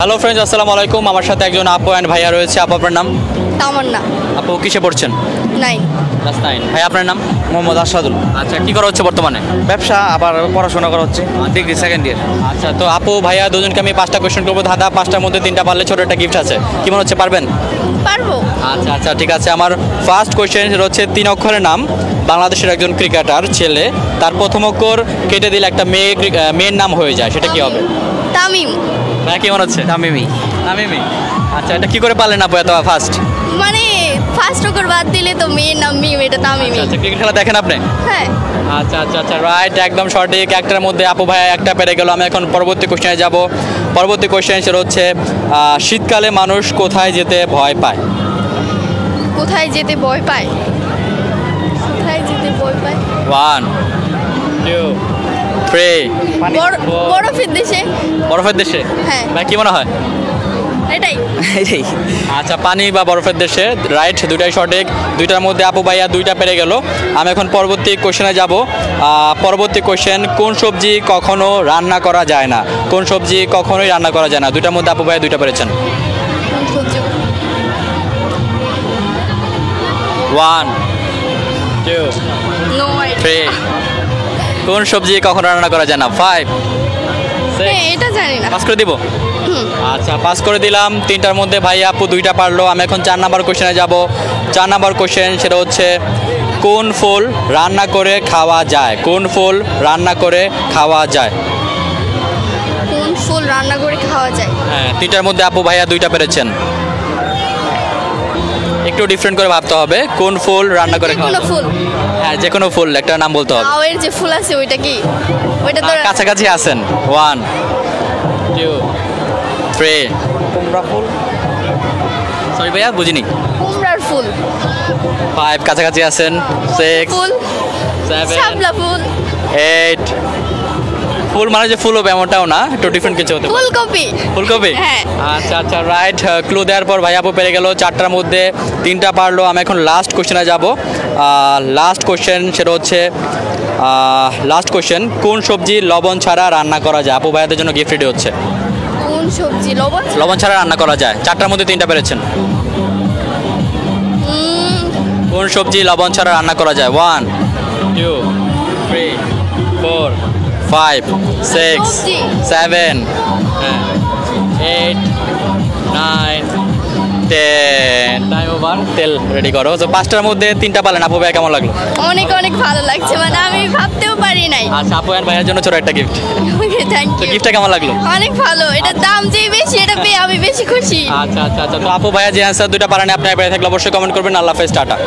Hello friends, আসসালামু আলাইকুম। আমার সাথে একজন আপু অ্যান্ড ভাইয়া রয়েছে। আপু আপনার নাম? তামান্না। আপু কিসে পড়ছেন? 9। ক্লাস 9। ভাই আপনার নাম? মোহাম্মদ আসাদুল। আচ্ছা, কি করা হচ্ছে বর্তমানে? ব্যবসা আবার পড়াশোনা করা হচ্ছে, ডিগ্রি সেকেন্ড ইয়ার। আচ্ছা, তো আপু ভাইয়া দুজনকে আমি 5টা কোয়েশ্চেন করবো। ধাঁধা 5টার মধ্যে 3টা পারলে ছোট একটা গিফট আছে। কি মনে হচ্ছে, পারবেন? পারবো। আচ্ছা আচ্ছা, ঠিক আছে। আমার ফার্স্ট কোয়েশ্চেন হচ্ছে 3 অক্ষরের নাম। বাংলাদেশের একজন ক্রিকেটার ছেলে, তার প্রথম অক্ষর কেটে দিলে একটা মেয়ের নাম হয়ে যায়, সেটা কি হবে? তামিম। ভাইয়া কি মনে হচ্ছে? তামিমি। তামিমি। আচ্ছা, এটা কি করে পারলেন আপু এত ফার্স্ট? মানে ফার্স্ট ওকর বাদ দিলে তো মেয়ের নাম মিম, এটা তামিমি। আচ্ছা, ক্রিকেট খেলা দেখেন আপনি? হ্যাঁ। আচ্ছা আচ্ছা আচ্ছা, রাইট, একদম সঠিক। একটার মধ্যে আপু ভাইয়া একটা পেরে গেল। আমি এখন পরবর্তী কোশ্চেনে যাব। পরবর্তী কোশ্চেন সেটা হচ্ছে শীতকালে মানুষ কোথায় যেতে ভয় পায়? কোথায় যেতে ভয় পায়? কোথায় যেতে ভয় পায়? 1 2 3। বরফের দেশে। বরফের দেশে? হ্যাঁ। ভাই কি মনে হয়? এটাই। এটাই। আচ্ছা, পানি বা বরফের দেশে, রাইট, দুইটাই সঠিক। দুইটার মধ্যে আপু ভাইয়া 2টা পেরে গেল। আমি এখন পরবর্তী কোশ্চেনে যাব। পরবর্তী কোশ্চেন, কোন সবজি কখনো রান্না করা যায় না? কোন সবজি কখনোই রান্না করা যায় না? দুইটার মধ্যে আপু ভাইয়া 2টা পেরেছেন। কোন সবজি? 1 2 নো 3। কোন সবজি কখনো রান্না করা যায় না? 5 হ্যাঁ, 6। এটা জানি না। পাস করে দিব? আচ্ছা, পাস করে দিলাম। 3টার মধ্যে ভাই আপু 2টা পারলো। আমি এখন 4 নাম্বার কোশ্চেনে যাব। 4 নাম্বার কোশ্চেন সেটা হচ্ছে, কোন ফুল রান্না করে খাওয়া যায়? কোন ফুল রান্না করে খাওয়া যায়? কোন ফুল রান্না করে খাওয়া যায়? হ্যাঁ, 3টার মধ্যে আপু ভাইয়া 2টা পেরেছেন। একটু ডিফারেন্ট করে ভাবতে হবে। কোন ফুল রান্না করে খাওয়া কোনো যায়? ফুল? হ্যাঁ, যে কোনো ফুল, একটা নাম বলতে হবে। লাউয়ের যে ফুল আছে ওইটা কি? ওইটা তো কাছাকাছি আছেন। 1 2 3। কুমড়া ফুল। সরি ভাইয়া, বুঝিনি। কুমড়ার ফুল। 5, কাছাকাছি আছেন। 6 ফুল। 7 শাপলা ফুল। 8। ফুল মানে যে ফুল হবে এমনটাও না, একটু ডিফারেন্ট কিছু হতে পারে। ফুলকপি। ফুলকপি? হ্যাঁ। আচ্ছা আচ্ছা, রাইট। ক্লু দেওয়ার পর ভাই আপু পেরে গেল। 4টার মধ্যে 3টা পারলো। আমি এখন লাস্ট কোশ্চেনে যাব। লাস্ট কোশ্চেন সেটা হচ্ছে, লাস্ট কোশ্চেন, কোন সবজি লবণ ছাড়া রান্না করা যায়? আপু ভাইয়াদের জন্য গিফট রেডি হচ্ছে। কোন সবজি? লবণ। লবণ ছাড়া রান্না করা যায়। 4টার মধ্যে 3টা পেরেছেন। কোন সবজি লবণ ছাড়া রান্না করা যায়? 1 2 3 4 5 6 সবজি। 7 8 9 10। Time over. তেল রেডি করো। তো 5টার মধ্যে 3টা পালেন। আপু ভাইয়া কেমন লাগলো? অনেক অনেক ভালো লাগছে, মানে আমি ভাবতেও পারি নাই। আচ্ছা, আপু আর ভাইয়ার জন্য ছোট একটা গিফট। ওকে, থ্যাংক তো ইউ। গিফটটা কেমন লাগলো? অনেক ভালো, এটার দাম যে বেশি, এটা পেয়ে আমি বেশি খুশি। আচ্ছা আচ্ছা আচ্ছা, তো আপু ভাইয়া যে অ্যান্সার 2টা পারেন, আপনি পেয়ে থাকলে অবশ্যই কমেন্ট করবেন। আল্লাহ হাফেজ, টাটা।